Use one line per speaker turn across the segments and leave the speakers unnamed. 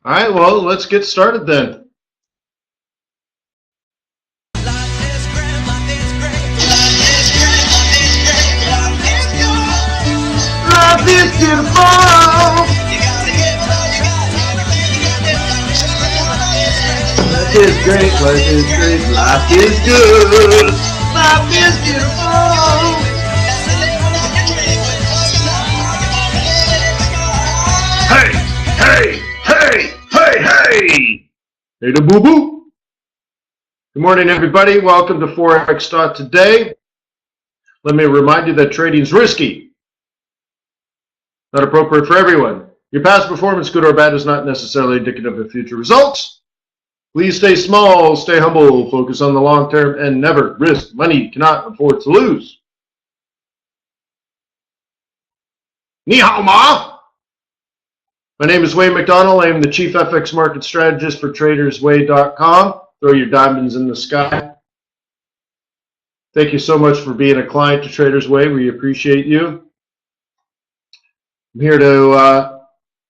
All right, well, let's get started then. Life is beautiful. Life is great. Life is great. Life is good. Life is beautiful. Hey, hey, hey, hey, hey. Hey, the boo-boo. Good morning, everybody. Welcome to Forex.Today. Let me remind you that trading is risky, not appropriate for everyone. Your past performance, good or bad, is not necessarily indicative of future results. Please stay small, stay humble, focus on the long term, and never risk money you cannot afford to lose. Ni hao ma! My name is Wayne McDonell. I am the Chief FX Market Strategist for TradersWay.com. Throw your diamonds in the sky. Thank you so much for being a client to TradersWay. We appreciate you. I'm here to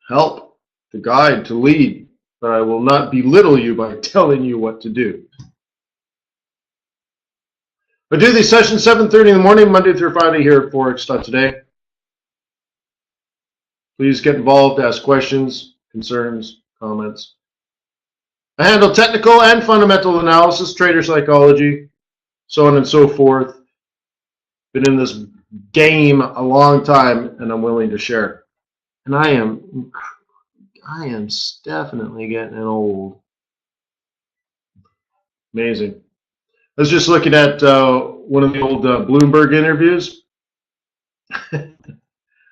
help, to guide, to lead, but I will not belittle you by telling you what to do. I do these sessions 7:30 in the morning, Monday through Friday here at Forex.Today. Please get involved, ask questions, concerns, comments. I handle technical and fundamental analysis, trader psychology, so on and so forth. Been in this game a long time, and I'm willing to share. And I am definitely getting old. Amazing. I was just looking at one of the old Bloomberg interviews.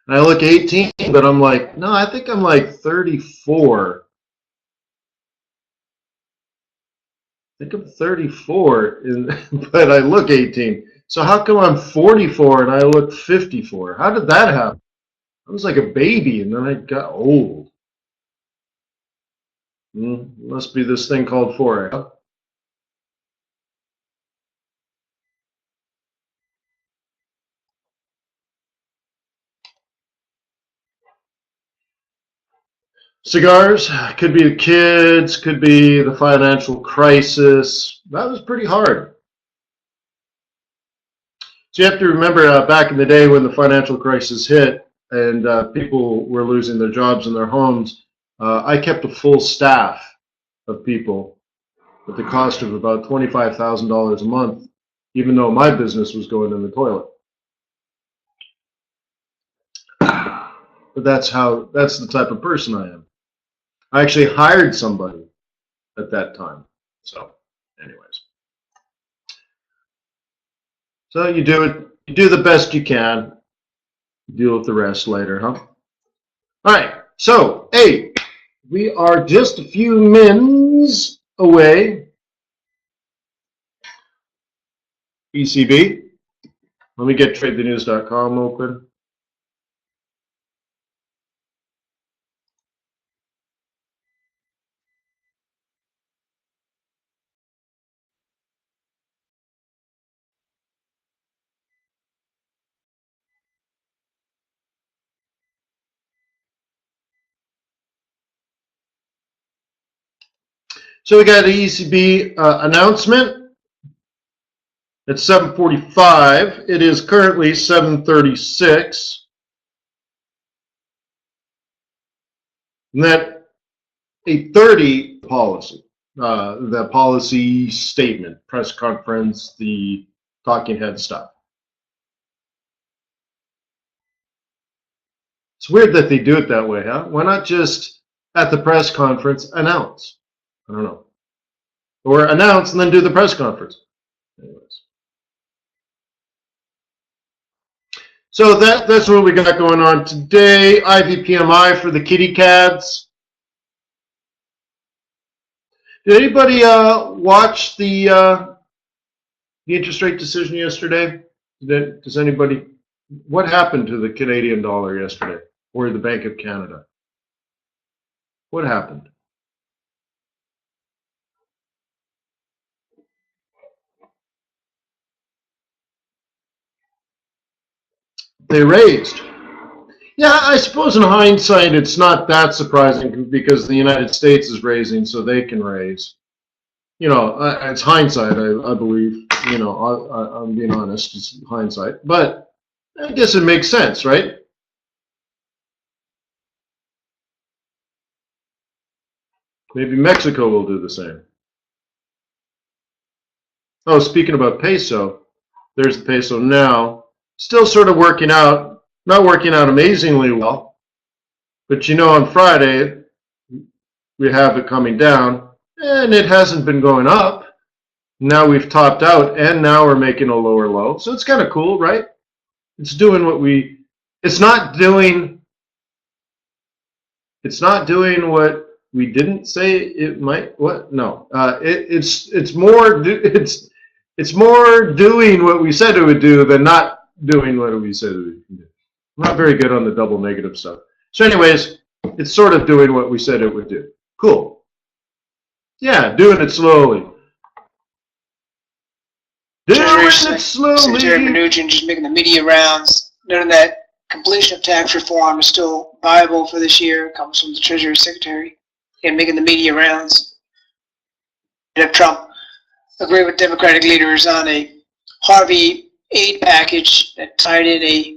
I look 18, but I'm like, no, I think I'm like 34. I think I'm 34, but I look 18. So how come I'm 44 and I look 54? How did that happen? I was like a baby, and then I got old. Must be this thing called Forex. Cigars, could be the kids, could be the financial crisis. That was pretty hard. So you have to remember back in the day when the financial crisis hit and people were losing their jobs and their homes, I kept a full staff of people at the cost of about $25,000 a month, even though my business was going in the toilet. But that's the type of person I am. I actually hired somebody at that time. So, anyways. So you do the best you can. Deal with the rest later, huh? All right. So, hey, we are just a few mins away. ECB. Let me get TradeTheNews.com open. So we got an ECB announcement. It's 7:45. It is currently 7:36. And that a 30 policy, the policy statement, press conference, the talking head stuff. It's weird that they do it that way, huh? Why not just at the press conference announce? I don't know. Or announce and then do the press conference. Anyways. So that's what we got going on today. IVPMI for the kitty cats. Did anybody watch the interest rate decision yesterday? Does anybody? What happened to the Canadian dollar yesterday, or the Bank of Canada? What happened? They raised. Yeah, I suppose in hindsight, it's not that surprising because the United States is raising, so they can raise. You know, it's hindsight, I believe. You know, I'm being honest, it's hindsight. But I guess it makes sense, right? Maybe Mexico will do the same. Oh, speaking about peso, there's the peso now. Still sort of working out, not working out amazingly well. But you know, on Friday, we have it coming down, and it hasn't been going up. Now we've topped out, and now we're making a lower low. So it's kind of cool, right? It's doing what we, it's not doing what we didn't say it might. What? No, it's more doing what we said it would do than not doing what we said it would do. I'm not very good on the double negative stuff. So anyways, it's sort of doing what we said it would do. Cool. Yeah, doing it slowly.
Secretary Mnuchin just making the media rounds, noting that completion of tax reform is still viable for this year. It comes from the Treasury Secretary and making the media rounds. And if Trump agreed with Democratic leaders on a Harvey aid package that tied in a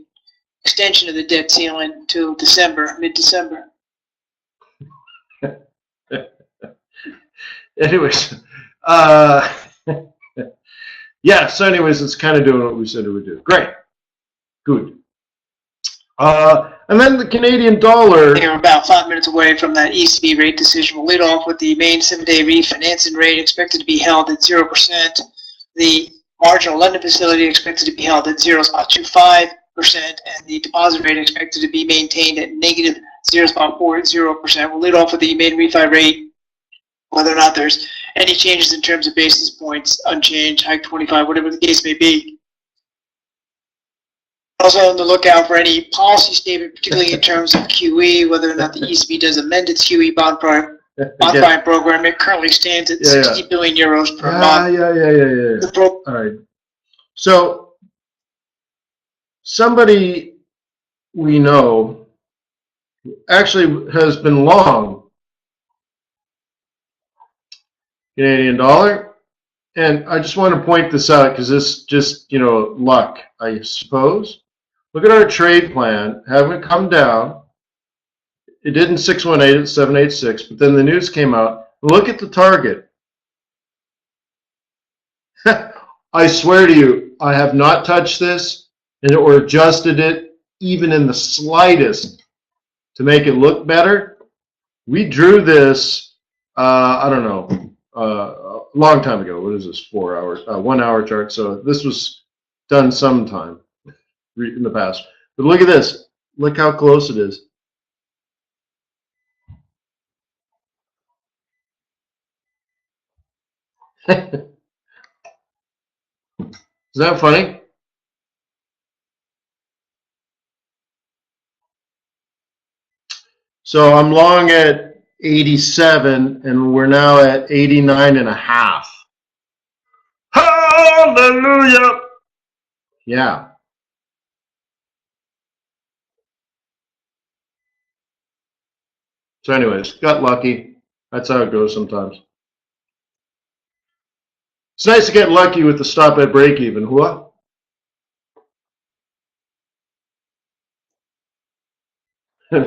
extension of the debt ceiling to December, mid-December.
Anyways, yeah, so anyways, it's kind of doing what we said it would do. Great. Good. And then the Canadian dollar.
We're about 5 minutes away from that ECB rate decision. We'll lead off with the main 7-day refinancing rate expected to be held at 0%. The marginal lending facility expected to be held at 0.25%, and the deposit rate expected to be maintained at negative 0.40%. We'll lead off with the main refi rate, whether or not there's any changes in terms of basis points, unchanged, hike 25, whatever the case may be. Also on the lookout for any policy statement, particularly in terms of QE, whether or not the ECB does amend its QE bond buying program. It currently stands at 60 billion euros per month.
Yeah. All right. So somebody we know actually has been long Canadian dollar, and I just want to point this out because this just, you know, luck, I suppose. Look at our trade plan, having it come down. It didn't 618, it's 786, but then the news came out. Look at the target. I swear to you, I have not touched this or adjusted it even in the slightest to make it look better. We drew this, I don't know, a long time ago. What is this? 4 hours, 1 hour chart. So this was done sometime in the past. But look at this. Look how close it is. Is that funny? So I'm long at 87 and we're now at 89 and a half. Hallelujah. Yeah. So anyways, got lucky. That's how it goes sometimes. It's nice to get lucky with the stop at break even. What?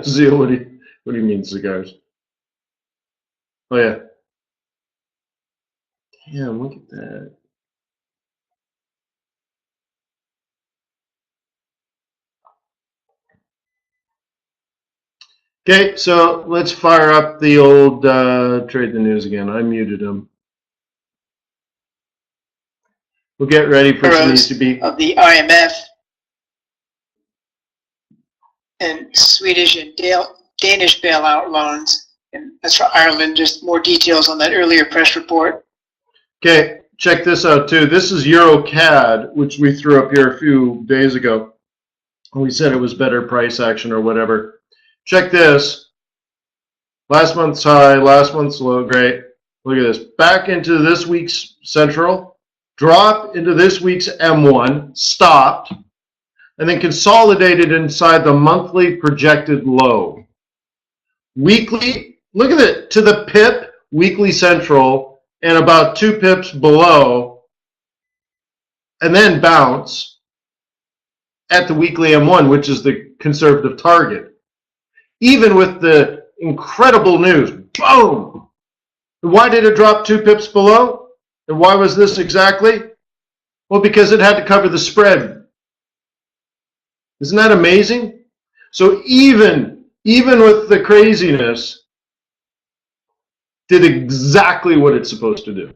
Zeal, what do you mean cigars? Oh yeah. Damn, look at that. Okay, so let's fire up the old Trade the News again. I muted him. We'll get ready for some ECB.
Of the IMF and Swedish and Danish bailout loans. And that's for Ireland. Just more details on that earlier press report.
Okay, check this out too. This is EuroCAD, which we threw up here a few days ago. We said it was better price action or whatever. Check this. Last month's high, last month's low. Great. Look at this. Back into this week's central. Drop into this week's M1. Stopped. and then consolidated inside the monthly projected low. Weekly, look at it, to the pip, weekly central, and about 2 pips below, and then bounce at the weekly M1, which is the conservative target. Even with the incredible news, boom! And why did it drop 2 pips below? And why was this exactly? Well, because it had to cover the spread. Isn't that amazing? So even with the craziness, did exactly what it's supposed to do.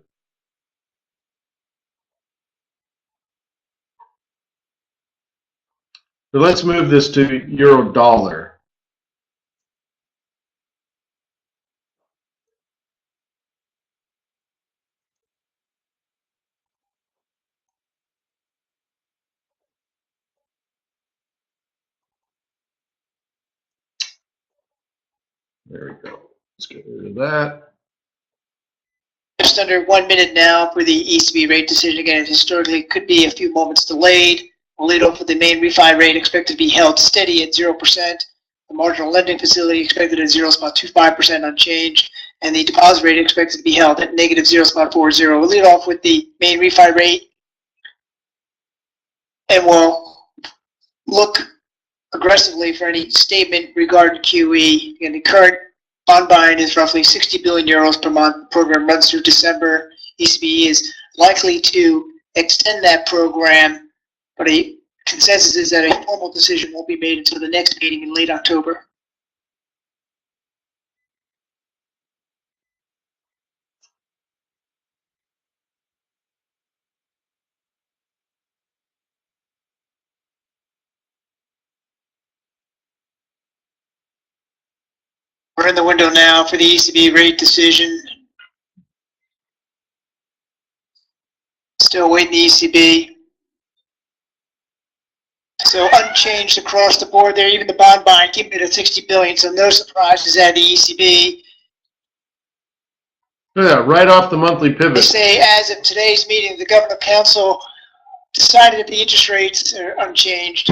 So let's move this to euro dollar. There we go. Let's get rid of that.
Just under 1 minute now for the ECB rate decision. Again, historically, it could be a few moments delayed. We'll lead off with the main refi rate expected to be held steady at 0%. The marginal lending facility expected at 0.25% unchanged. And the deposit rate expected to be held at negative 0.40. We'll lead off with the main refi rate. And we'll look aggressively for any statement regarding QE. And the current bond buying is roughly 60 billion euros per month. The program runs through December. ECB is likely to extend that program, but a consensus is that a formal decision won't be made until the next meeting in late October. We're in the window now for the ECB rate decision. Still waiting the ECB. So unchanged across the board there, even the bond buying keeping it at 60 billion, so no surprises at the ECB.
Look at that, right off the monthly pivot.
They say as of today's meeting, the Governor Council decided that the interest rates are unchanged.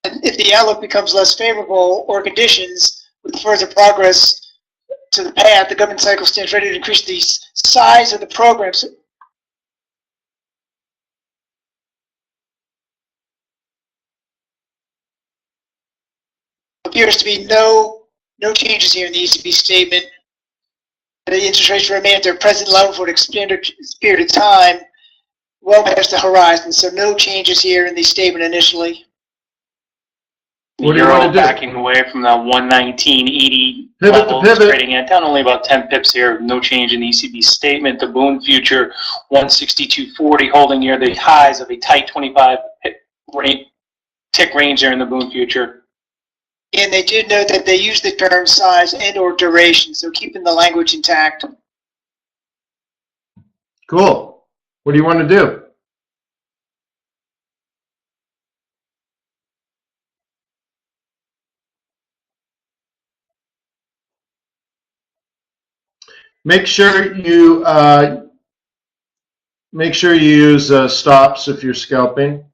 And if the outlook becomes less favorable or conditions with further progress to the path, the government cycle stands ready to increase the size of the programs. Appears to be no changes here in the ECB statement. The interest rates remain at their present level for an extended period of time, well past the horizon. So no changes here in the statement initially.
What do you want to do?
Backing away from that 119.80
Pivot
level,
to pivot.
trading at down only about 10 pips here. No change in the ECB statement. The Bund future 162.40 holding near the highs of a tight 25 tick range there in the Bund future.
And they did note that they use the term size and or duration, so keeping the language intact.
Cool. What do you want to do? Make sure you use stops if you're scalping.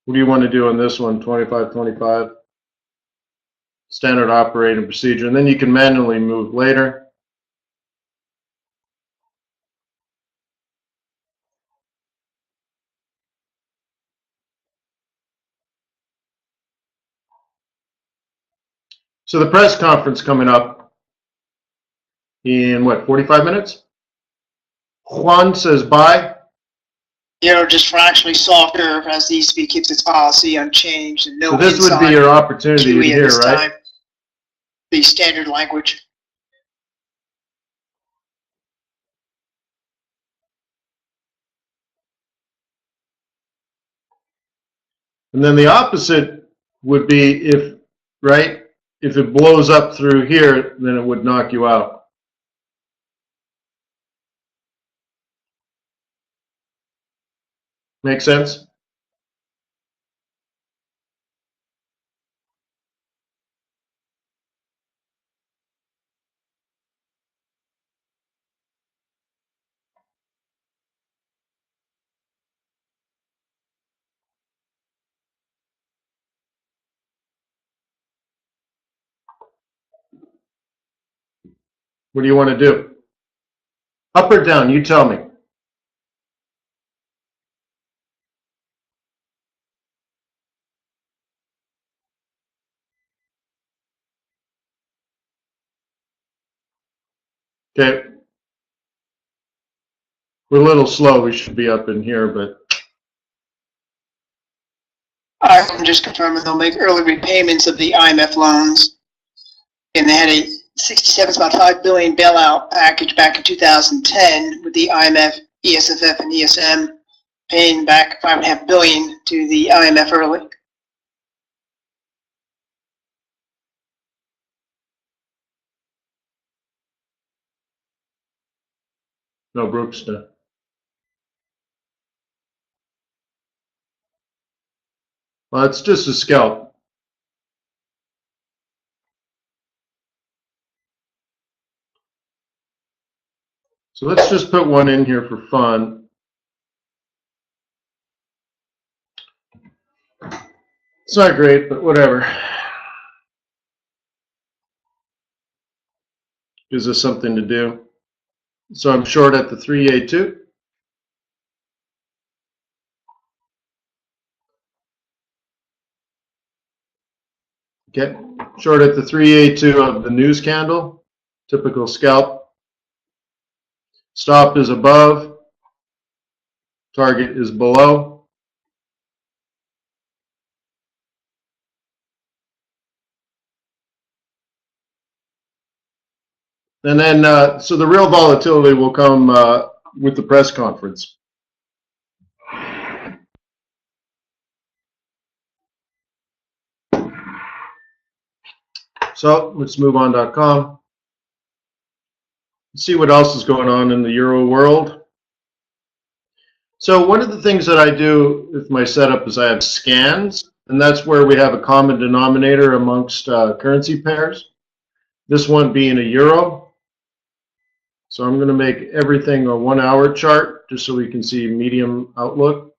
What do you want to do on this one? 25.25. Standard operating procedure, and then you can manually move later. So the press conference coming up in what, 45 minutes? Juan says bye.
Just fractionally softer as the ECB keeps its policy unchanged and no
So this would be your opportunity
QE
here, right?
time. The standard language.
And then the opposite would be if it blows up through here, then it would knock you out. Make sense? What do you want to do? Up or down? You tell me. Okay. We're a little slow. We should be up in here, but
I'm just confirming they'll make early repayments of the IMF loans. And they had a 67.5 billion bailout package back in 2010 with the IMF, ESFF, and ESM paying back $5.5 billion to the IMF early.
no, Brooks. No. Well, it's just a scalp. So let's just put one in here for fun. It's not great, but whatever. Gives us something to do. So I'm short at the 3A2. Okay, short at the 3A2 of the news candle. Typical scalp. Stop is above. Target is below. And then, so the real volatility will come with the press conference. So let's move on.com. See what else is going on in the Euro world. So one of the things that I do with my setup is I have scans, and that's where we have a common denominator amongst currency pairs. This one being a euro. So I'm going to make everything a 1 hour chart just so we can see medium outlook.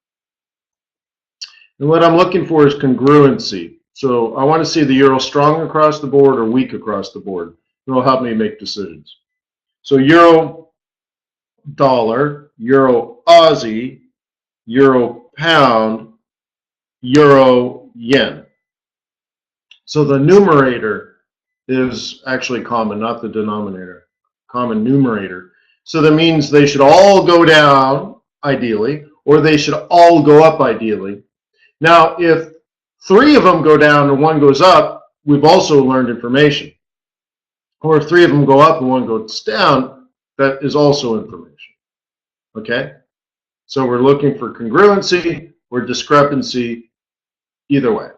And what I'm looking for is congruency. So I want to see the euro strong across the board or weak across the board. It'll help me make decisions. So euro dollar, euro Aussie, euro pound, euro yen. So the numerator is actually common, not the denominator. Common numerator. So that means they should all go down, ideally, or they should all go up, ideally. Now, if 3 of them go down and 1 goes up, we've also learned information. Or if 3 of them go up and 1 goes down, that is also information. Okay? So we're looking for congruency or discrepancy either way.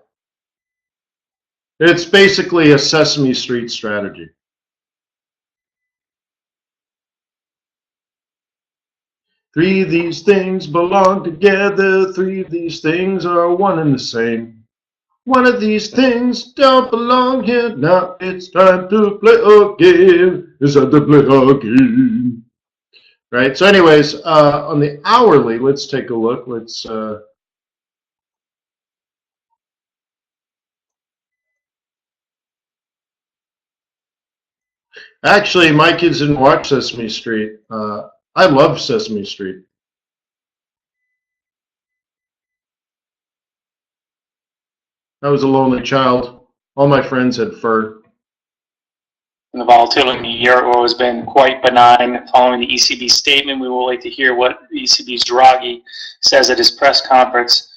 It's basically a Sesame Street strategy. Three of these things belong together. 3 of these things are one and the same. One of these things don't belong here. Now it's time to play a game. It's time to play a game. Right? So anyways, on the hourly, let's take a look. Let's actually, my kids didn't watch Sesame Street. I love Sesame Street. I was a lonely child. All my friends had fur.
And the volatility in the euro has been quite benign. Following the ECB statement, we will wait to hear what ECB's Draghi says at his press conference.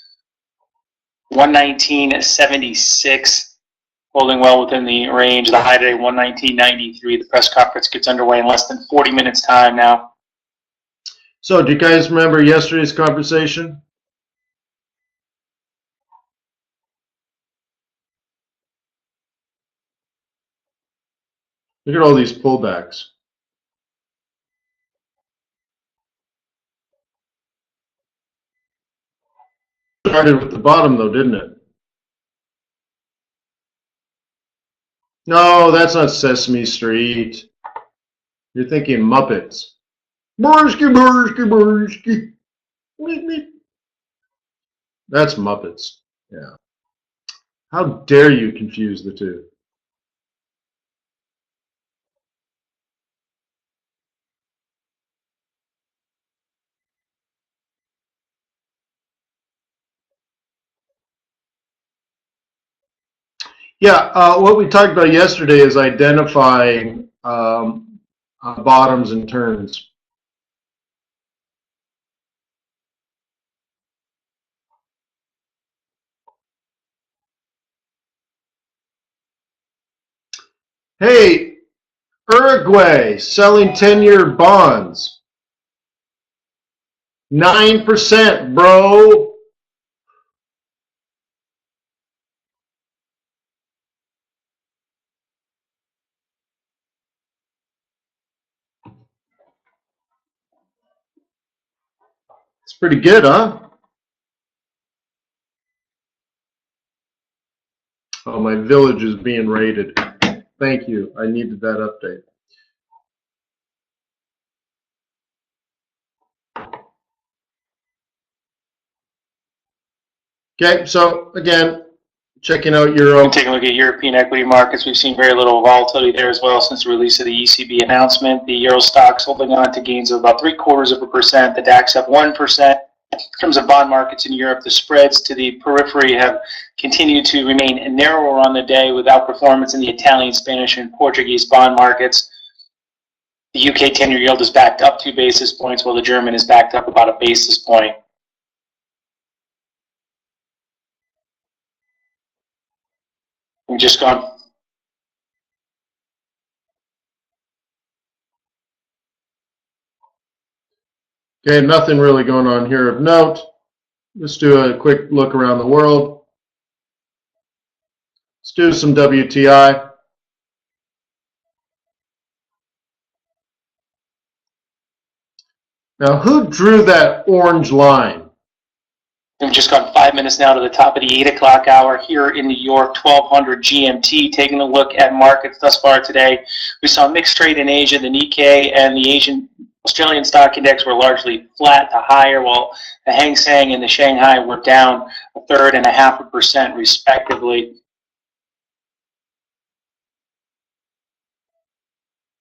119.76, holding well within the range. The high today, 119.93. The press conference gets underway in less than 40 minutes time now.
So, do you guys remember yesterday's conversation? Look at all these pullbacks. Started with the bottom though, didn't it? No, that's not Sesame Street. You're thinking Muppets. Bursky, bursky, bursky. That's Muppets. Yeah. How dare you confuse the two? Yeah, what we talked about yesterday is identifying bottoms and turns. Hey, Uruguay selling 10-year bonds. 9%, bro. It's pretty good, huh? Oh, my village is being raided. Thank you. I needed that update. Okay, so again, checking out Euro.
Taking a look at European equity markets, we've seen very little volatility there as well since the release of the ECB announcement. The Euro stocks holding on to gains of about 0.75%. The DAX up 1%. In terms of bond markets in Europe, the spreads to the periphery have continued to remain narrower on the day with outperformance in the Italian, Spanish, and Portuguese bond markets. The UK 10-year yield is backed up 2 basis points, while the German is backed up about a basis point. We've just gone.
Okay, nothing really going on here of note. Let's do a quick look around the world. Let's do some WTI. Now, who drew that orange line?
We've just gone 5 minutes now to the top of the 8 o'clock hour here in New York, 1200 GMT. Taking a look at markets thus far today, we saw mixed trade in Asia. The Nikkei and the Australian stock index were largely flat to higher, while the Hang Seng and the Shanghai were down 1.5% respectively.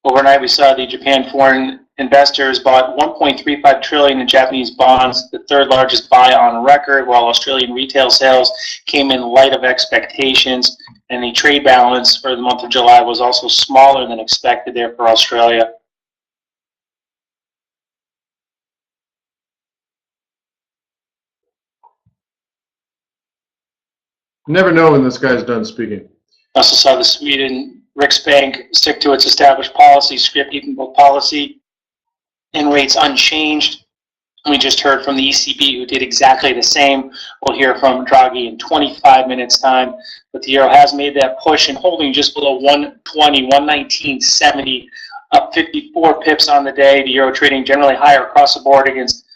Overnight, we saw the Japan foreign investors bought 1.35 trillion in Japanese bonds, the third largest buy on record, while Australian retail sales came in light of expectations, and the trade balance for the month of July was also smaller than expected there for Australia.
Never know when this guy's done speaking.
Also saw the Sweden Riksbank stick to its established policy script, keeping both policy and rates unchanged. We just heard from the ECB, who did exactly the same. We'll hear from Draghi in 25 minutes' time. But the euro has made that push and holding just below 120, 119.70, up 54 pips on the day. The euro trading generally higher across the board against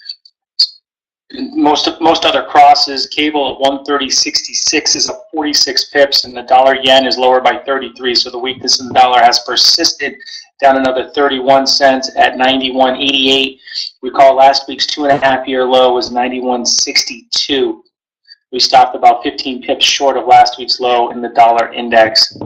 most other crosses. Cable at 130.66 is up 46 pips, and the dollar yen is lower by 33. So the weakness in the dollar has persisted, down another 31 cents at 91.88. Recall last week's 2.5-year low was 91.62. We stopped about 15 pips short of last week's low in the dollar index.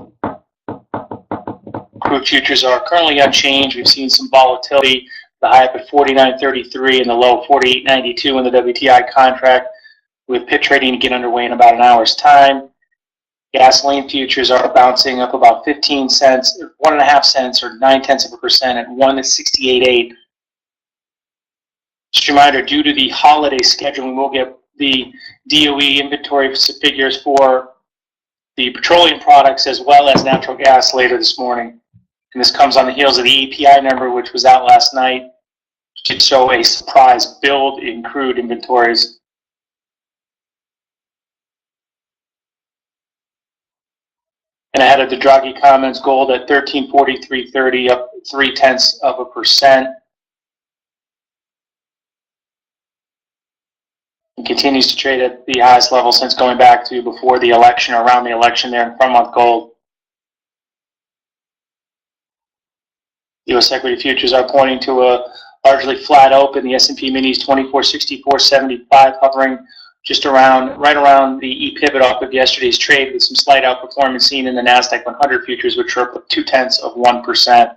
Crude futures are currently unchanged. We've seen some volatility. The high up at 49.33 and the low 48.92 in the WTI contract, with pit trading to get underway in about an hour's time. Gasoline futures are bouncing up about 15 cents, 1.5 cents, or 0.9% at 168.8. Just a reminder, due to the holiday scheduling, we'll get the DOE inventory figures for the petroleum products as well as natural gas later this morning. And this comes on the heels of the API number, which was out last night, which should show a surprise build in crude inventories. And ahead of the Draghi comments, gold at 1343.30, up 0.3%. And continues to trade at the highest level since going back to before the election or around the election there in front-month gold. U.S. equity futures are pointing to a largely flat open. The S&P Mini is 2464.75, hovering just right around the e-pivot off of yesterday's trade, with some slight outperformance seen in the NASDAQ 100 futures, which are up 0.2%.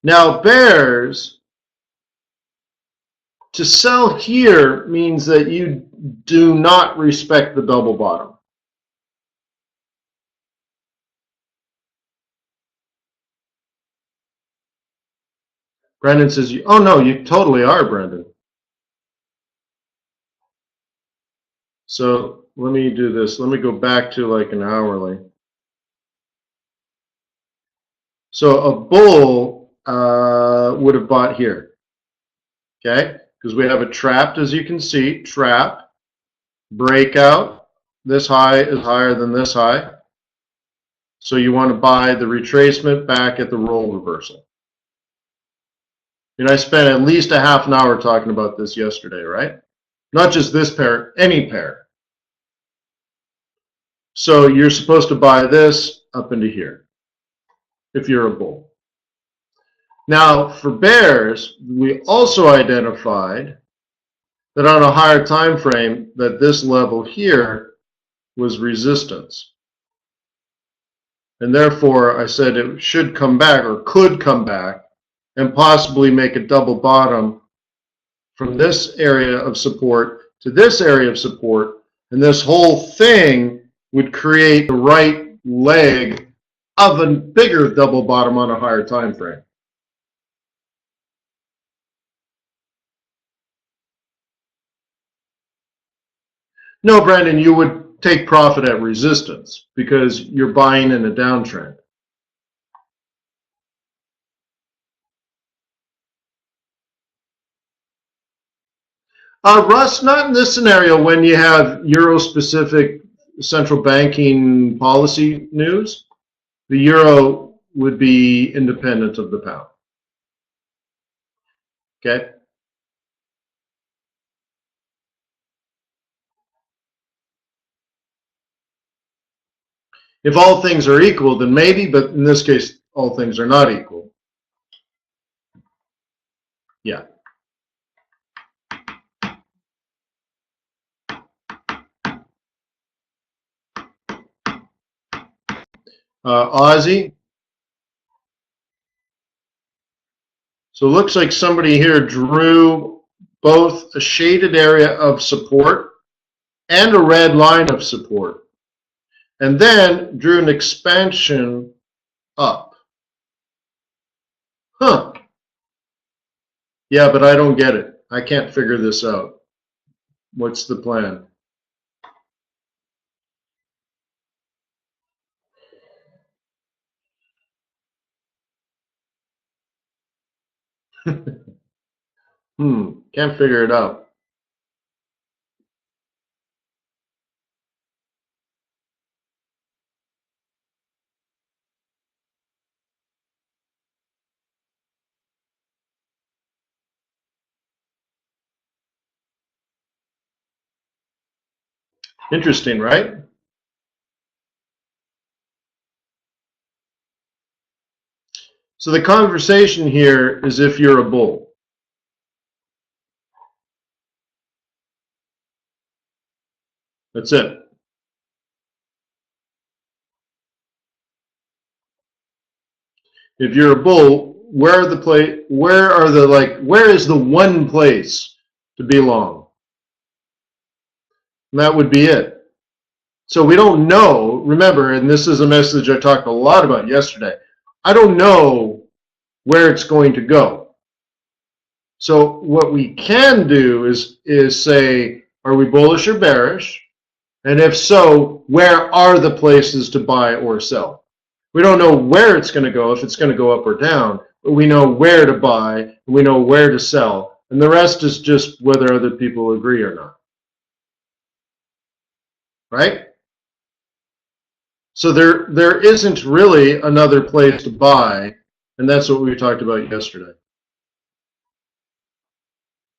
Now, bears, to sell here means that you do not respect the double bottom. Brendan says, oh no, you totally are, Brendan. So let me do this. Let me go back to like an hourly. So a bull would have bought here, okay? Because we have a trapped, as you can see, trap, breakout. This high is higher than this high. So you want to buy the retracement back at the roll reversal. And I spent at least a half an hour talking about this yesterday, right? Not just this pair, any pair. So you're supposed to buy this up into here if you're a bull. Now, for bears, we also identified that on a higher time frame that this level here was resistance. And therefore, I said it should come back or could come back and possibly make a double bottom from this area of support to this area of support. And this whole thing would create the right leg of a bigger double bottom on a higher time frame. No, Brandon, you would take profit at resistance because you're buying in a downtrend. Russ, not in this scenario when you have Euro-specific central banking policy news. The euro would be independent of the pound. Okay? If all things are equal, then maybe, but in this case, all things are not equal. Yeah. Aussie. So it looks like somebody here drew both a shaded area of support and a red line of support, and then drew an expansion up. Huh. Yeah, but I don't get it. I can't figure this out. What's the plan? Can't figure it out. Interesting, right? So the conversation here is if you're a bull. That's it. If you're a bull, where is the one place to be long? And that would be it. So we don't know, remember, and this is a message I talked a lot about yesterday, I don't know where it's going to go. So what we can do is say, are we bullish or bearish? And if so, where are the places to buy or sell? We don't know where it's going to go, if it's going to go up or down, but we know where to buy, and we know where to sell, and the rest is just whether other people agree or not. Right? So there isn't really another place to buy, and that's what we talked about yesterday.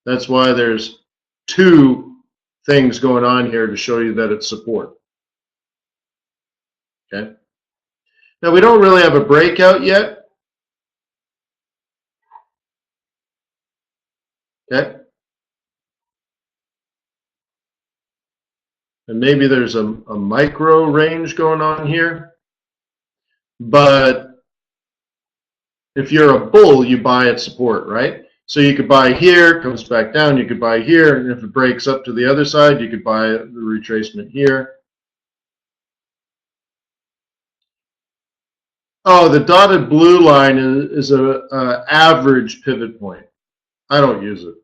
That's why there's two things going on here to show you that it's support. Okay? Now, we don't really have a breakout yet. Okay? And maybe there's a micro range going on here. But If you're a bull, you buy at support, right? So you could buy here, comes back down, you could buy here, and if it breaks up to the other side, you could buy the retracement here. Oh, the dotted blue line is a average pivot point. I don't use it.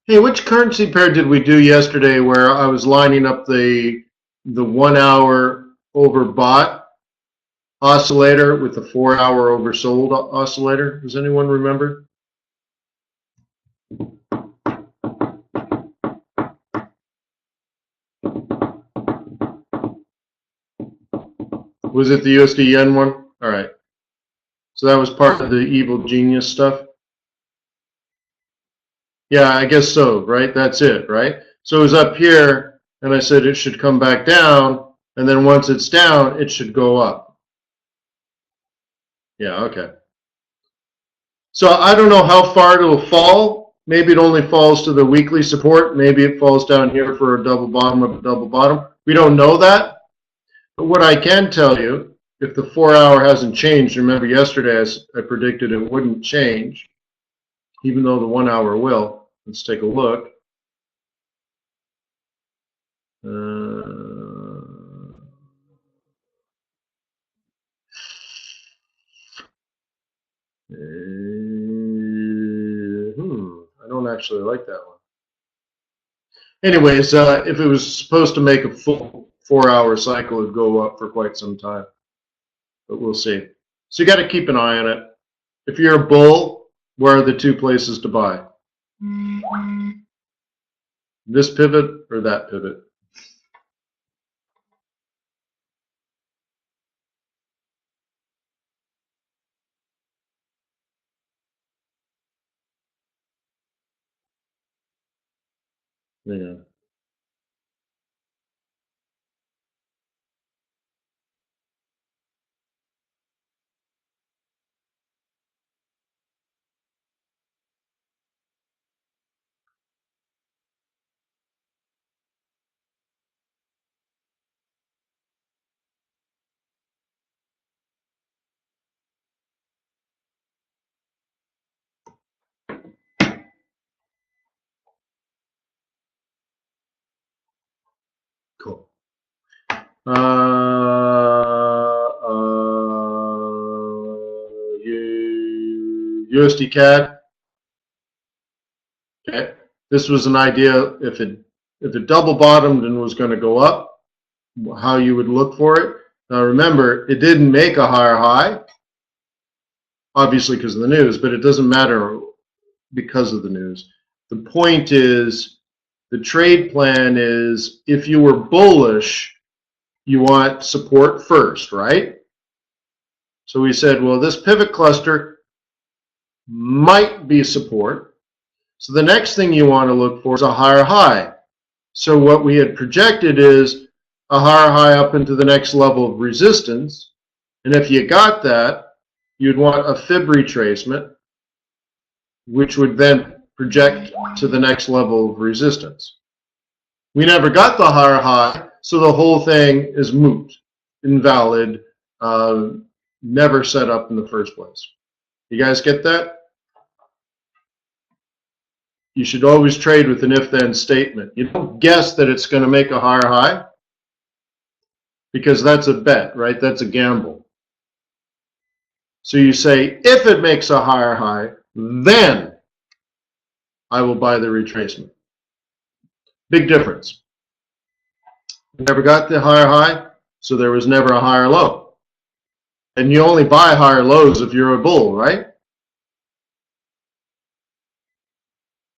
Hey, which currency pair did we do yesterday where I was lining up the 1 hour overbought oscillator with the 4 hour oversold oscillator? Does anyone remember? Was it the USD yen one? All right. So that was part of the evil genius stuff. Yeah, I guess so, right? That's it, right? So it was up here, and I said it should come back down, and then once it's down, it should go up. Yeah, okay. So I don't know how far it'll fall. Maybe it only falls to the weekly support. Maybe it falls down here for a double bottom of a double bottom. We don't know that. But what I can tell you, if the 4 hour hasn't changed, remember yesterday I predicted it wouldn't change, even though the 1 hour will. Let's take a look. I don't actually like that one. Anyways, if it was supposed to make a full 4 hour cycle, it'd go up for quite some time. But we'll see. So you got to keep an eye on it. If you're a bull, where are the two places to buy? This pivot or that pivot? Yeah. Cool. USD CAD. Okay. This was an idea if it double bottomed and was going to go up, how you would look for it. Now remember, it didn't make a higher high, obviously because of the news, but it doesn't matter because of the news. The point is, the trade plan is if you were bullish, you want support first, right? So we said, well, this pivot cluster might be support. So the next thing you want to look for is a higher high. So what we had projected is a higher high up into the next level of resistance. And if you got that, you'd want a fib retracement, which would then project to the next level of resistance. We never got the higher high, so the whole thing is moot, invalid, never set up in the first place. You guys get that? You should always trade with an if-then statement. You don't guess that it's going to make a higher high, because that's a bet, right? That's a gamble. So you say, if it makes a higher high, then I will buy the retracement. Big difference. We never got the higher high, so there was never a higher low. And you only buy higher lows if you're a bull, right?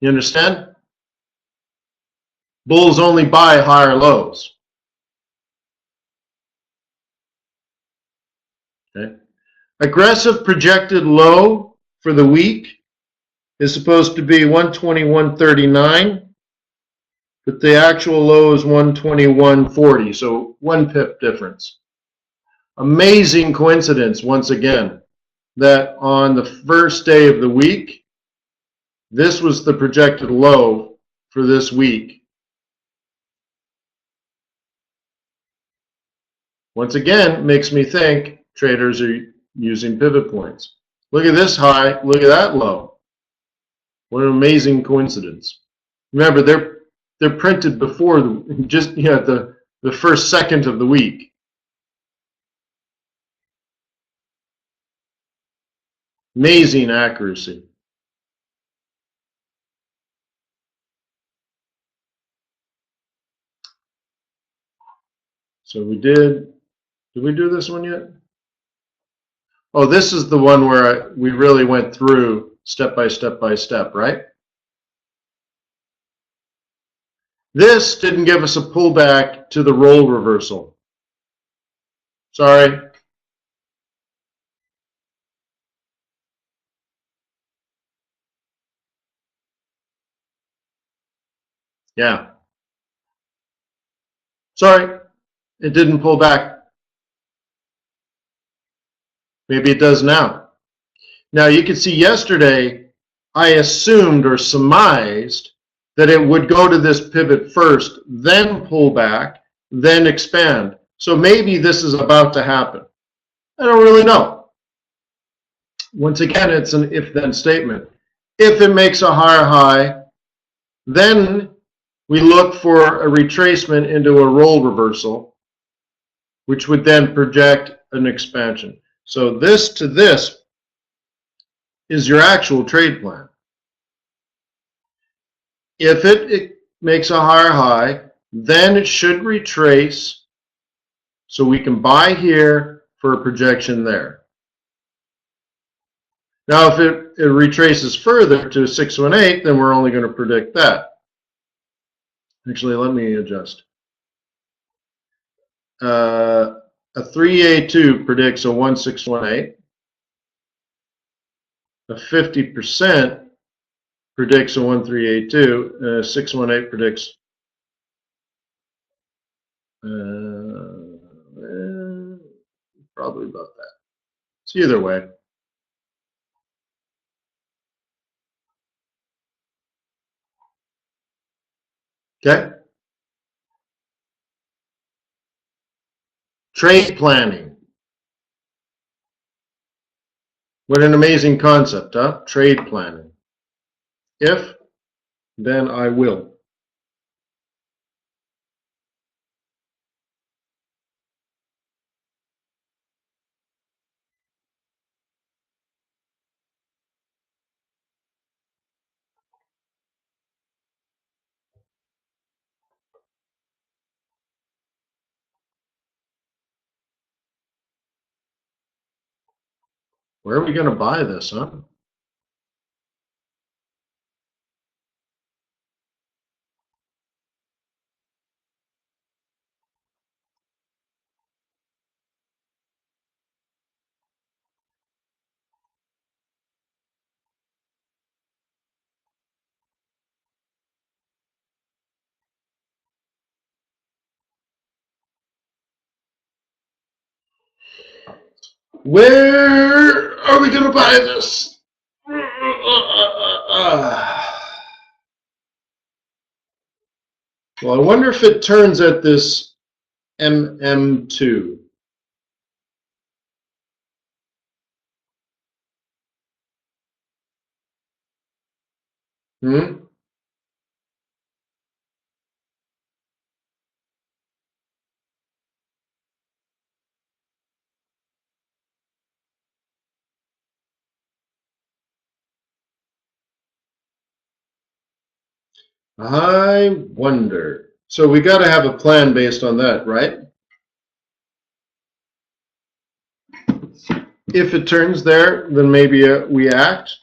You understand? Bulls only buy higher lows. Okay. Aggressive projected low for the week is supposed to be 121.39, but the actual low is 121.40, so 1 pip difference. Amazing coincidence, once again, that on the first day of the week, this was the projected low for this week. Once again, makes me think traders are using pivot points. Look at this high, look at that low. What an amazing coincidence. Remember, they're printed before the first second of the week. Amazing accuracy. So did we do this one yet? Oh, this is the one where we really went through step by step by step, right? This didn't give us a pullback to the roll reversal. Sorry. Yeah. Sorry, it didn't pull back. Maybe it does now. Now you can see yesterday I assumed or surmised that it would go to this pivot first, then pull back, then expand. So maybe this is about to happen. I don't really know. Once again, it's an if-then statement. If it makes a higher high, then we look for a retracement into a roll reversal, which would then project an expansion. So this to this is your actual trade plan. If it makes a higher high, then it should retrace so we can buy here for a projection there. Now, if it retraces further to 618, then we're only going to predict that. Actually, let me adjust. A 3A2 predicts a 1618. A 50% predicts a 1382. 618 predicts probably about that. It's either way. Okay. Trade planning. What an amazing concept, huh? Trade planning. If, then I will. Where are we going to buy this, huh? Where are we going to buy this? Well, I wonder if it turns at this MM2. I wonder. So we got to have a plan based on that, right? If it turns there, then maybe we act.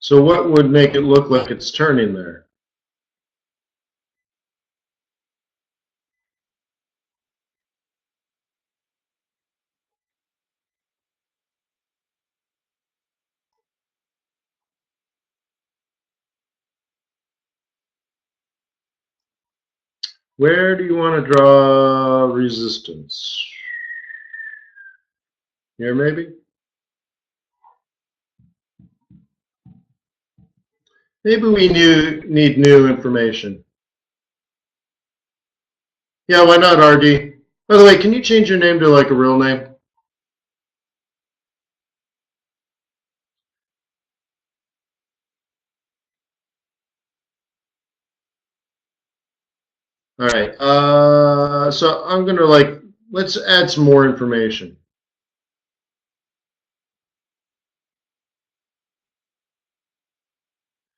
So what would make it look like it's turning there? Where do you want to draw resistance? Here maybe? Maybe we need new information. Yeah, why not, RD? By the way, can you change your name to like a real name? All right. So I'm going to let's add some more information.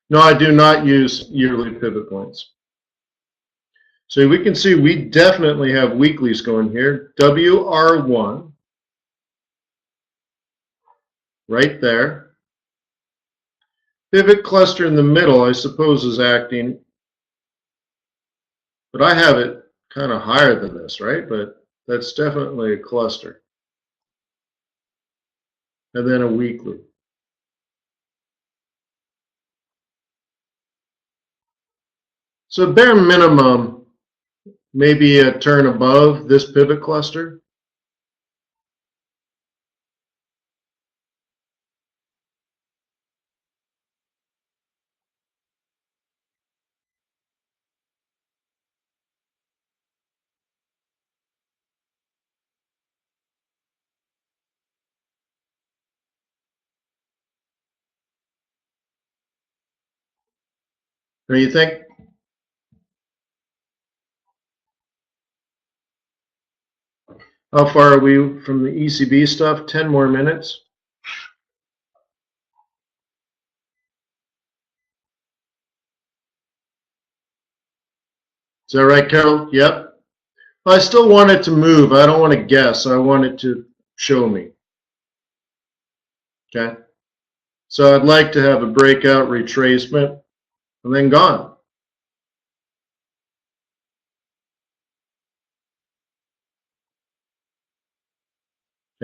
No, I do not use yearly pivot points. So we can see we definitely have weeklies going here. WR1 right there. Pivot cluster in the middle, I suppose, is acting. But I have it kind of higher than this, right? But that's definitely a cluster. And then a weekly. So bare minimum, maybe a turn above this pivot cluster. What do you think? How far are we from the ECB stuff? 10 more minutes. Is that right, Carol? Yep. I still want it to move. I don't want to guess. I want it to show me. Okay. So I'd like to have a breakout retracement and then gone.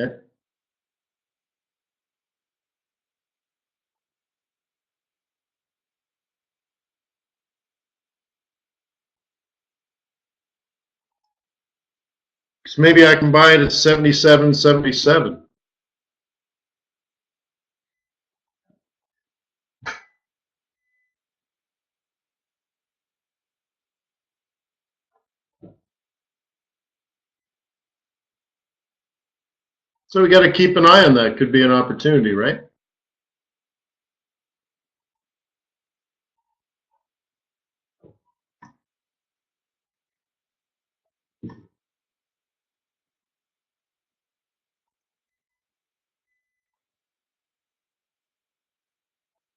Okay. So maybe I can buy it at 77.77. So we got to keep an eye on that. Could be an opportunity, right?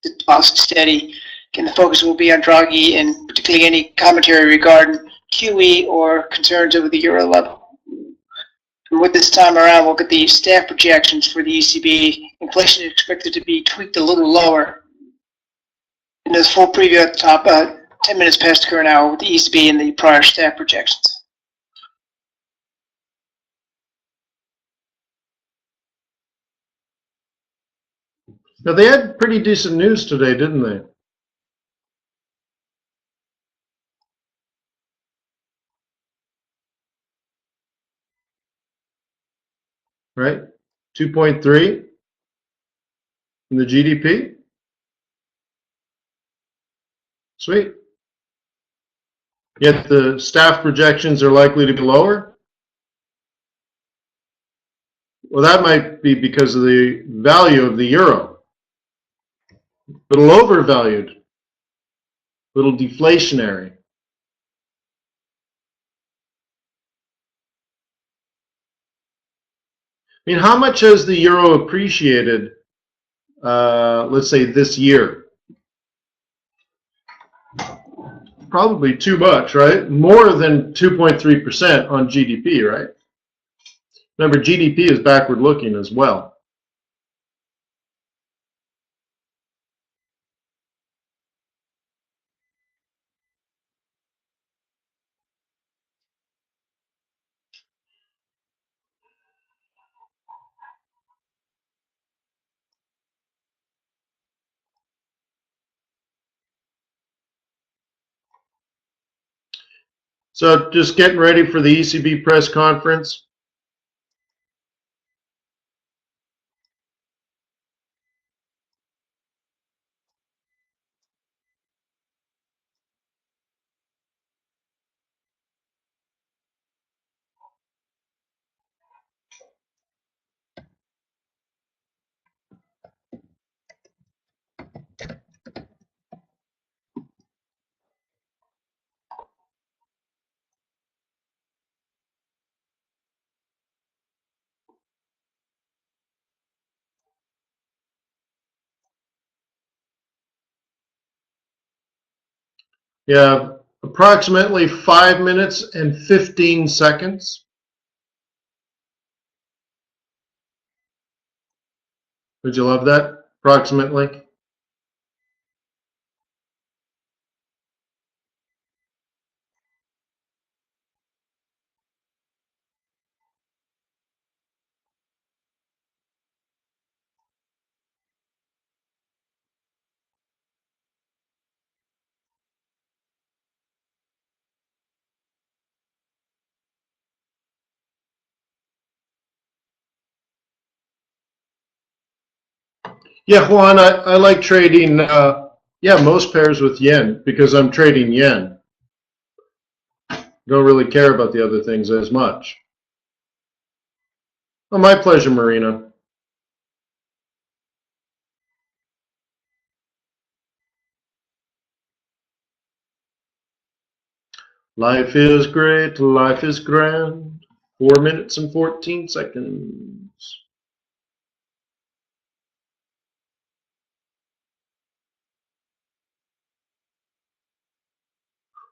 Deposit steady. Again, the focus will be on Draghi and particularly any commentary regarding QE or concerns over the euro level. And with this time around, we'll get the staff projections for the ECB. Inflation is expected to be tweaked a little lower. And there's full preview at the top, 10 minutes past the current hour with the ECB and the prior staff projections.
Now they had pretty decent news today, didn't they? Right? 2.3 in the GDP. Sweet. Yet the staff projections are likely to be lower. Well, that might be because of the value of the euro. But overvalued. little deflationary. I mean, how much has the euro appreciated, let's say, this year? Probably too much, right? More than 2.3% on GDP, right? Remember, GDP is backward looking as well. So just getting ready for the ECB press conference. Yeah, approximately 5 minutes and 15 seconds. Would you love that? Approximately. Yeah, Juan, I like trading, yeah, most pairs with yen because I'm trading yen. Don't really care about the other things as much. Oh, my pleasure, Marina. Life is great, life is grand. 4 minutes and 14 seconds.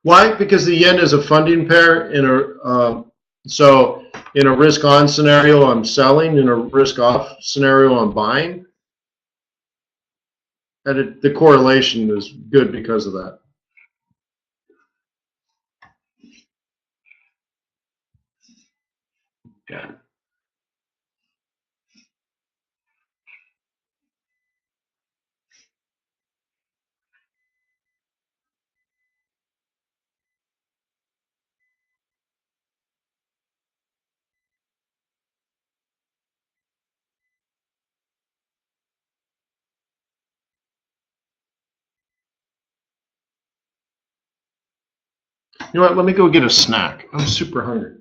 Why? Because the yen is a funding pair in a so in a risk on scenario I'm selling, in a risk off scenario I'm buying. And the correlation is good because of that. Yeah. You know what? Let me go get a snack. I'm super hungry.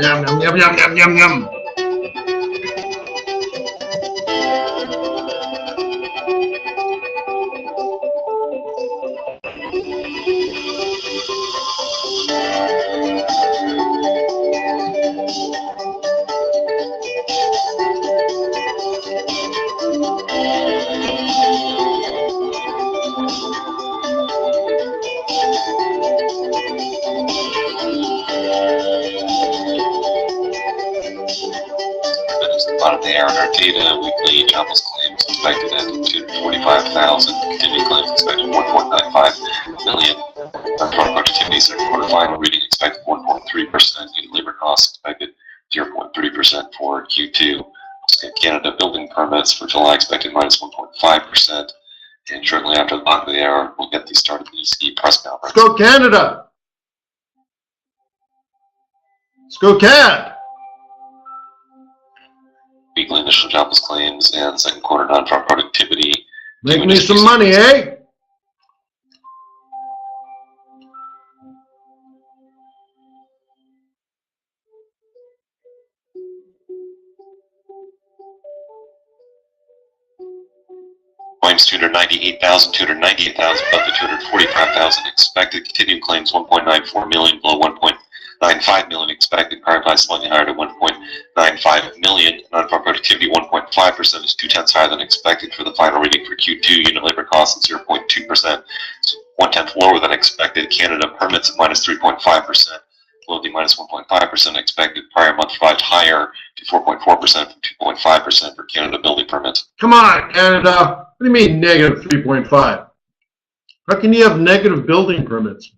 Yum, yum, yum, yum, yum, yum, yum.
Bottom there on our data, weekly jobless claims expected at 245,000, continuing claims expected 1.95 million. Non-farm productivity second quarter final reading expected 1.3%, unit labor costs expected 0.3% for Q2. Canada building permits for July expected minus 1.5%, and shortly after the bottom of the hour, we'll get the start of the ECB press conference.
Let's go Canada! Let's go CAD!
Weekly initial jobless claims and second quarter non-farm productivity.
Make me some money, eh?
Claims 298,000, 298,000, above the 245,000 expected. Continuing claims 1.94 million, below 1.95 million expected. Current high slightly higher to 1.95 million. Non-farm productivity 1.5% is 0.2 higher than expected for the final reading for Q2. Unit labor costs at 0.2%, 1/10 lower than expected. Canada permits at minus 3.5%. Below the minus 1.5% expected. Prior month revised higher to 4.4% from 2.5% for Canada building permits.
Come on, Canada. What do you mean negative 3.5? How can you have negative building permits?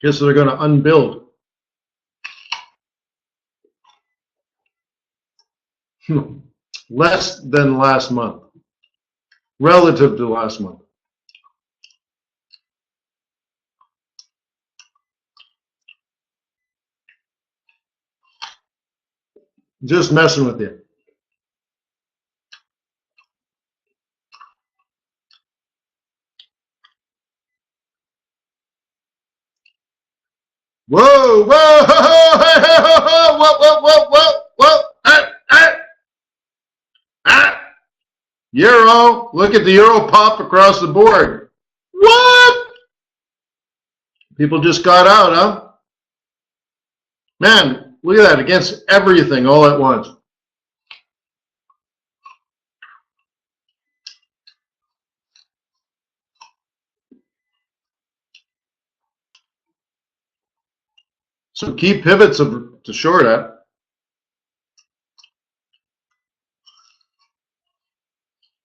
Guess they're going to unbuild. Less than last month. Relative to last month. Just messing with you. Whoa, whoa, whoa, Euro, look at the euro pop across the board. What? People just got out, huh? Man, look at that, against everything all at once. So key pivots to short at.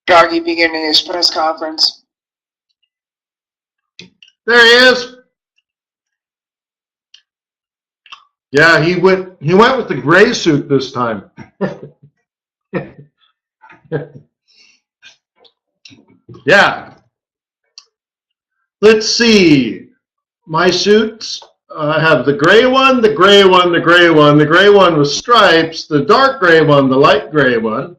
Draghi beginning his press conference.
There he is. Yeah, he went with the gray suit this time. Yeah. Let's see. My suits. I have the gray one, the gray one, the gray one, the gray one with stripes, the dark gray one, the light gray one.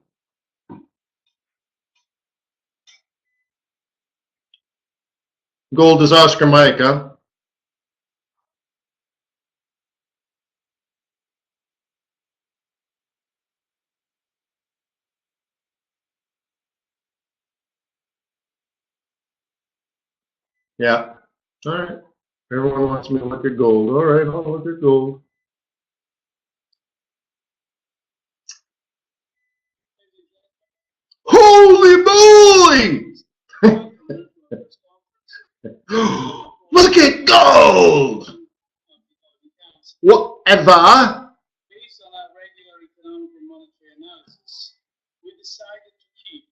Gold is Oscar Mike, huh? Yeah. All right. Everyone wants me to look at gold. All right, I'll look at gold. Holy moly! Look at gold! Whatever.
Based on our regular economic and monetary analysis, we decided to keep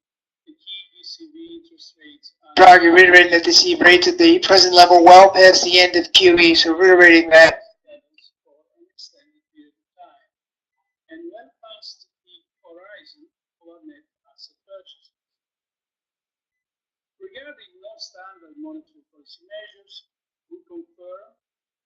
the key ECB interest rates.
Draghi reiterated that the ECB rates at the present level well past the end of QE, so reiterating that.
For an extended period of time, and well past the horizon for net asset purchases. Regarding non-standard monetary policy measures, we confirm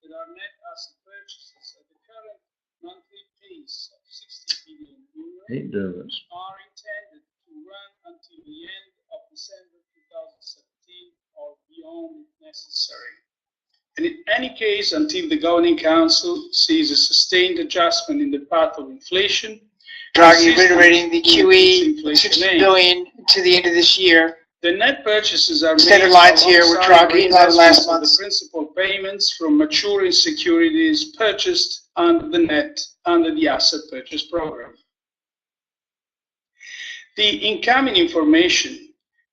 that our net asset purchases at the current monthly pace of 60 billion euros
Ain't doing this.
are intended to run until the end of December 2017 or beyond if necessary. And in any case, until the Governing Council sees a sustained adjustment in the path of inflation,
Draghi reiterating the QE 60 billion to the end of this year.
the net purchases are
Standard
made
lines here with
alongside
Draghi
reinvestments
last
of
month.
the principal payments from maturing securities purchased under the asset purchase program. The incoming information,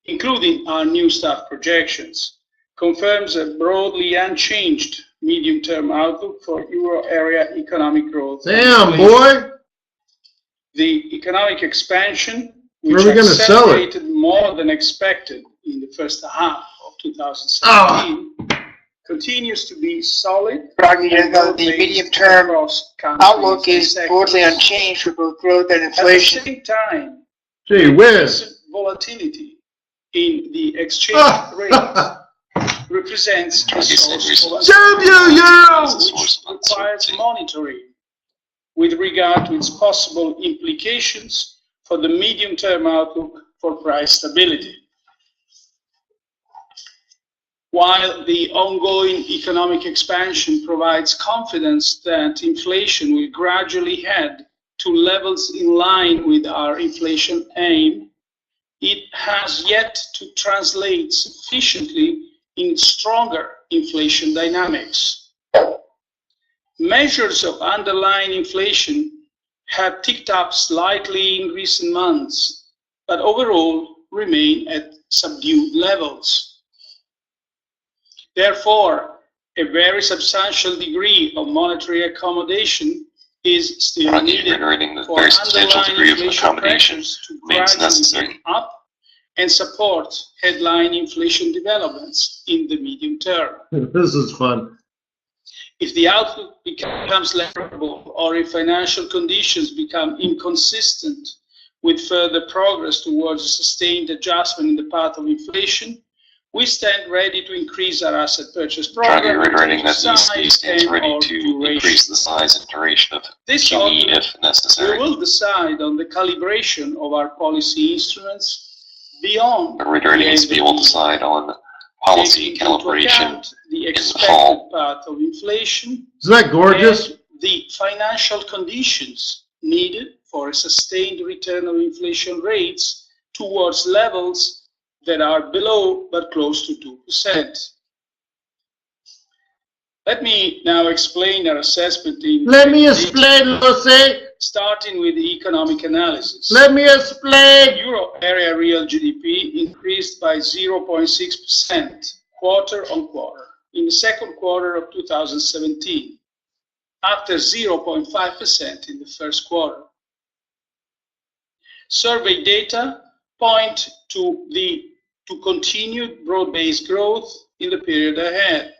including our new staff projections, confirms a broadly unchanged medium-term outlook for euro area economic growth.
Damn, boy!
The economic expansion,
Where
which
are we gonna sell it?
accelerated more than expected in the first half of 2017, continues to be solid.
Draghi, the medium-term outlook is broadly unchanged for both growth and inflation.
At the same time,
Gee whiz!
recent volatility in the exchange rate represents a source of
Damn you, euro!
which requires monitoring with regard to its possible implications for the medium-term outlook for price stability. While the ongoing economic expansion provides confidence that inflation will gradually head to levels in line with our inflation aim, it has yet to translate sufficiently in stronger inflation dynamics. Measures of underlying inflation have ticked up slightly in recent months, but overall remain at subdued levels. Therefore, a very substantial degree of monetary accommodation is still needed for underlying inflation pressures to gradually come up and support headline inflation developments in the medium term.
This is fun.
If the outlook becomes less favorable or if financial conditions become inconsistent with further progress towards a sustained adjustment in the path of inflation, we stand ready to increase our asset purchase program.
Draghi reiterating that the ECB stands ready to increase the size and duration of QE if necessary.
We will decide on the calibration of our policy instruments beyond.
Reiterating ECB will decide on policy calibration
the
in the fall.
Path of inflation.
Isn't that gorgeous?
And the financial conditions needed for a sustained return of inflation rates towards levels that are below but close to 2%. Let me now explain our assessment in
Let me explain, Jose.
starting with the economic analysis.
Let me explain.
Euro area real GDP increased by 0.6% quarter on quarter in the second quarter of 2017, after 0.5% in the first quarter. Survey data point to continued broad-based growth in the period ahead.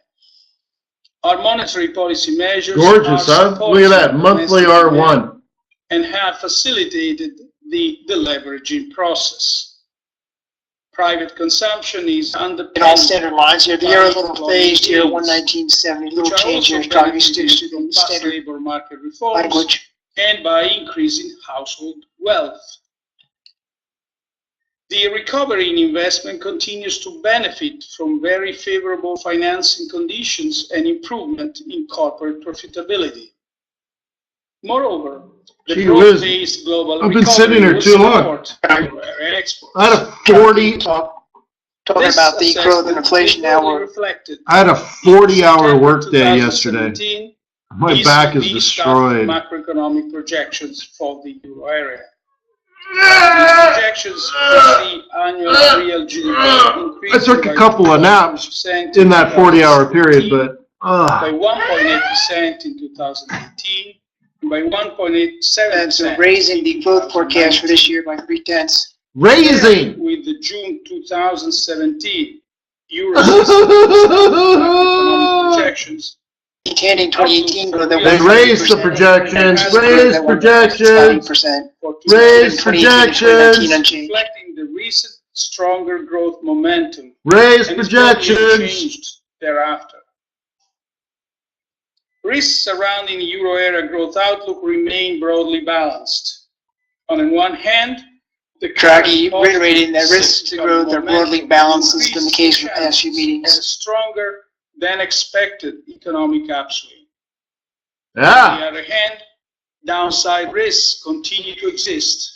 Our monetary policy measures
Gorgeous,
are
huh? Look at that, monthly R1.
and have facilitated the deleveraging process. Private consumption is underpinned.
In all standard lines here, the euro is a little phased here, 119.70, little change here. Draghi sticks to the standard
labor market reforms
language.
and by increasing household wealth. The recovery in investment continues to benefit from very favorable financing conditions and improvement in corporate profitability. Moreover, the broad-based global
I've been sitting here too long. I had a 40.
Talking about the growth and inflation now.
I had a 40-hour workday yesterday. My back is destroyed.
Macroeconomic projections for the euro area. These projections for the annual real GDP increased.
I took a couple of naps in that 40-hour period, but
by 1.8% in 2018, and by 1.87%.
So raising the growth forecast for this year by 0.3.
Raising
with the June 2017 euro projections.
Maintaining 2018 growth.
They raised the projections. Raised projections. Raised projections.
Reflecting the recent stronger growth momentum.
Raised projections.
Changed thereafter. Risks surrounding the euro area growth outlook remain broadly balanced. On the one hand, the
Draghi reiterating that risks to growth are broadly balanced, as has been the case for the past few
and
meetings.
a stronger than expected economic upswing. On
Ah,
the other hand, downside risks continue to exist,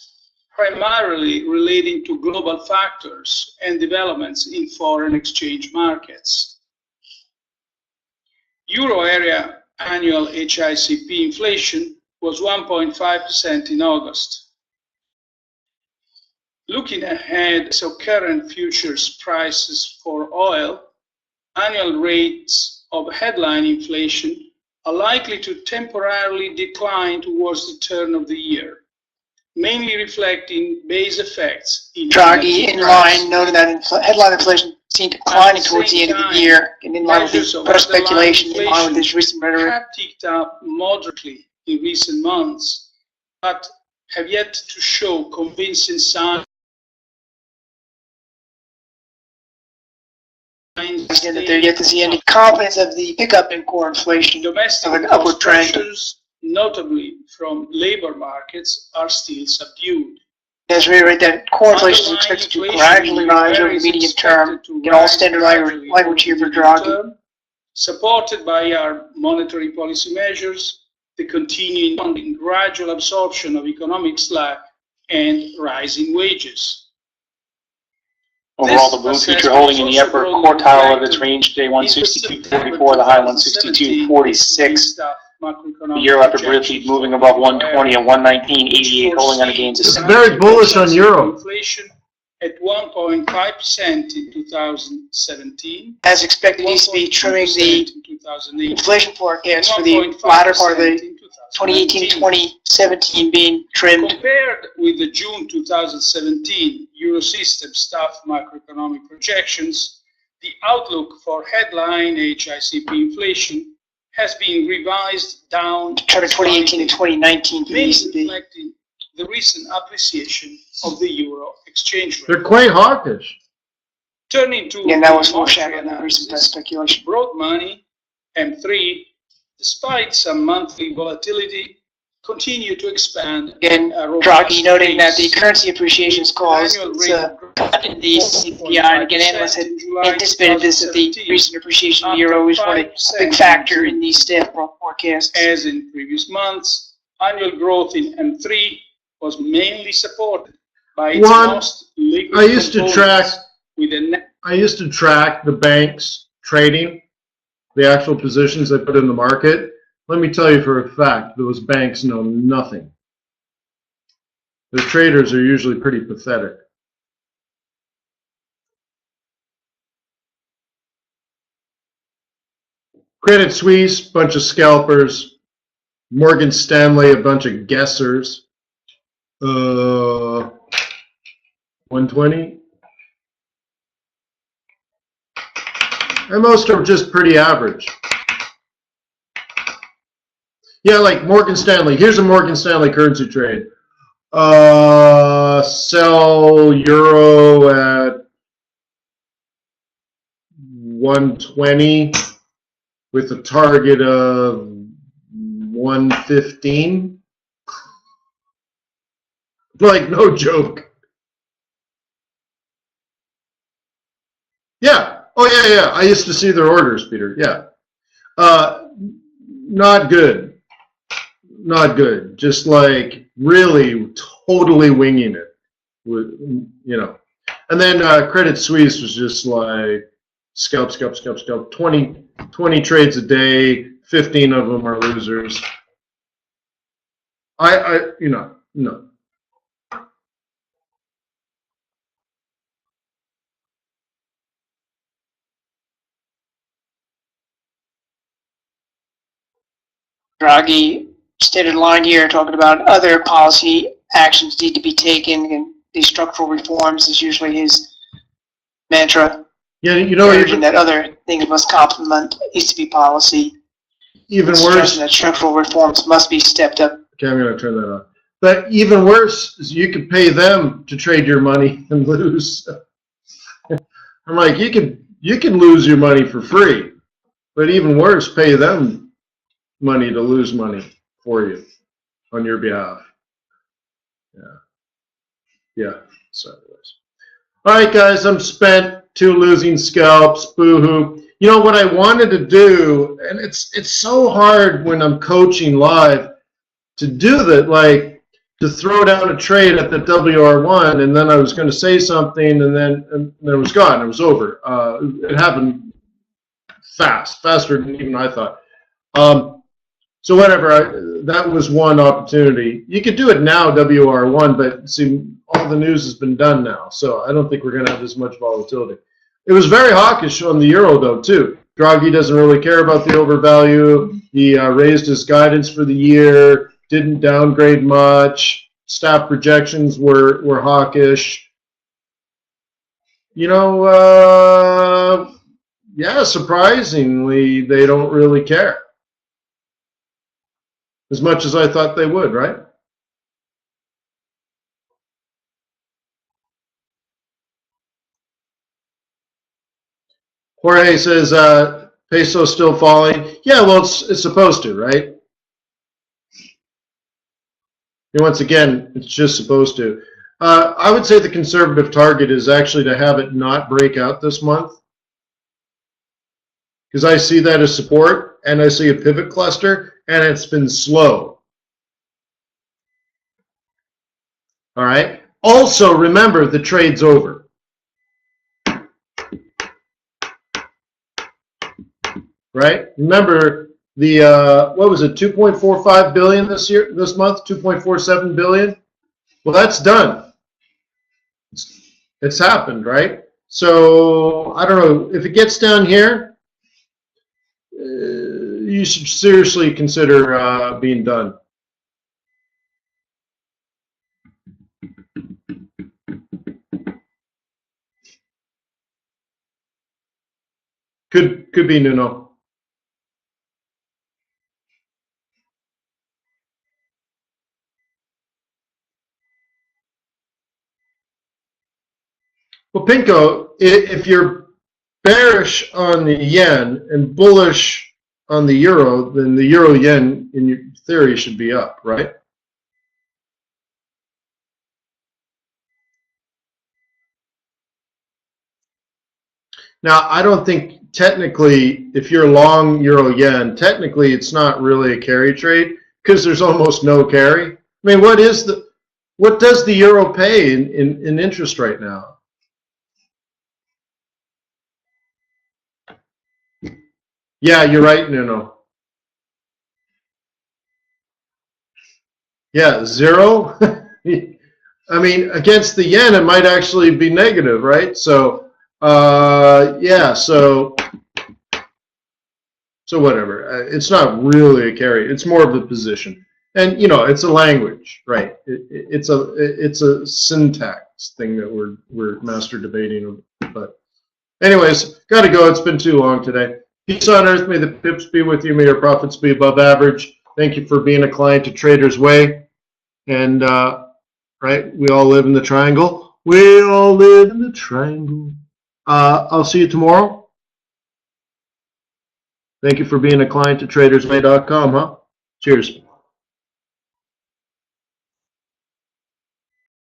primarily relating to global factors and developments in foreign exchange markets. Euro area annual HICP inflation was 1.5% in August. Looking ahead, so current futures prices for oil, annual rates of headline inflation are likely to temporarily decline towards the turn of the year, mainly reflecting base effects in
Draghi
energy
in
prices.
line, noting that headline inflation seen declining towards the end of the year, and in line with
Measures
the
of
press
underlying
speculation, in line with his
inflation
recent rhetoric.
have ticked up moderately in recent months, but have yet to show convincing signs
That they're yet to see any confidence of the pickup in core inflation
domestic
of an upward
cost
trend.
pressures, notably from labor markets, are still subdued.
As we reiterate that core inflation is expected to gradually rise over the medium term. Get all standard language here for Draghi.
Supported by our monetary policy measures, the continuing gradual absorption of economic slack, and rising wages.
Overall, the boom future holding in the upper quartile of its range today, 162.44, the high 162.46. The euro after briefly moving above 120 and 119.88, holding on a gains of
it's very bullish on euro.
Inflation at 1.5% in 2017.
As expected, ECB trimming the inflation forecast for the latter part of the 2018-2017 being trimmed.
Compared with the June 2017 Eurosystem staff macroeconomic projections, the outlook for headline HICP inflation has been revised down
to 2018 and 2019 for the
mainly
ECB.
reflecting the recent appreciation of the euro exchange rate.
They're quite hawkish.
Turning to
Again, that was
the
foreshadowed in
monetary
the recent press
analysis,
speculation.
broad money, M3, despite some monthly volatility, continue to expand.
Again, Draghi noting that the currency appreciations caused a cut in the CPI, and again, analysts had anticipated this, that the recent appreciation of the euro was one a big factor in the staff forecasts.
As in previous months, annual growth in M3 was mainly supported by its most liquid
I used to track
with a net
the banks trading, the actual positions they put in the market. Let me tell you for a fact, those banks know nothing. Their traders are usually pretty pathetic. Credit Suisse, bunch of scalpers. Morgan Stanley, a bunch of guessers. 120. And most are just pretty average. Yeah, like Morgan Stanley. Here's a Morgan Stanley currency trade. Sell euro at 120 with a target of 115. Like, no joke. Yeah. Oh, yeah. I used to see their orders, Peter. Yeah. Not good. Not good. Just like really totally winging it. With, you know. And then Credit Suisse was just like scalp. 20 trades a day. 15 of them are losers. No.
Draghi stated a line here talking about other policy actions need to be taken, and these structural reforms is usually his mantra.
Yeah, you know,
urging that other things must complement ECB policy.
Even worse,
that structural reforms must be stepped up.
Okay, I'm going to turn that on. But even worse is you could pay them to trade your money and lose. I'm like, you can lose your money for free, but even worse, pay them money to lose money for you on your behalf. Yeah. So anyways. All right, guys, I'm spent. 2 losing scalps. Boo-hoo. You know what I wanted to do, and it's so hard when I'm coaching live to do that, like to throw down a trade at the WR1, and then I was going to say something, and then it was gone. It was over. It happened faster than even I thought. So whatever, that was one opportunity. You could do it now, WR1, but see, all the news has been done now, so I don't think we're going to have as much volatility. It was very hawkish on the euro, though, too. Draghi doesn't really care about the overvalue. He raised his guidance for the year, didn't downgrade much. Staff projections were hawkish. You know, yeah, surprisingly, they don't really care. As much as I thought they would, right? Jorge says, peso still falling. Yeah, well, it's supposed to, right? And once again, it's just supposed to. I would say the conservative target is actually to have it not break out this month, because I see that as support, and I see a pivot cluster, and it's been slow. All right. Also, remember, the trade's over. Right? Remember the what was it? 2.45 billion this month. 2.47 billion. Well, that's done. It's happened, right? So I don't know if it gets down here. You should seriously consider being done. Could be Nuno. Well, Pinko, if you're bearish on the yen and bullish on the euro, then the euro yen, in your theory, should be up, right? Now, I don't think technically, if you're long euro yen, technically it's not really a carry trade because there's almost no carry. I mean, what does the euro pay in interest right now? Yeah, you're right, Nuno. Yeah, 0. I mean, against the yen, it might actually be negative, right? So, yeah, so whatever. It's not really a carry. It's more of a position. And, you know, it's a language, right? It's a syntax thing that we're master debating. But anyways, got to go. It's been too long today. Peace on earth. May the pips be with you. May your profits be above average. Thank you for being a client to TradersWay. And, right, we all live in the triangle. We all live in the triangle. I'll see you tomorrow. Thank you for being a client to TradersWay.com, huh? Cheers.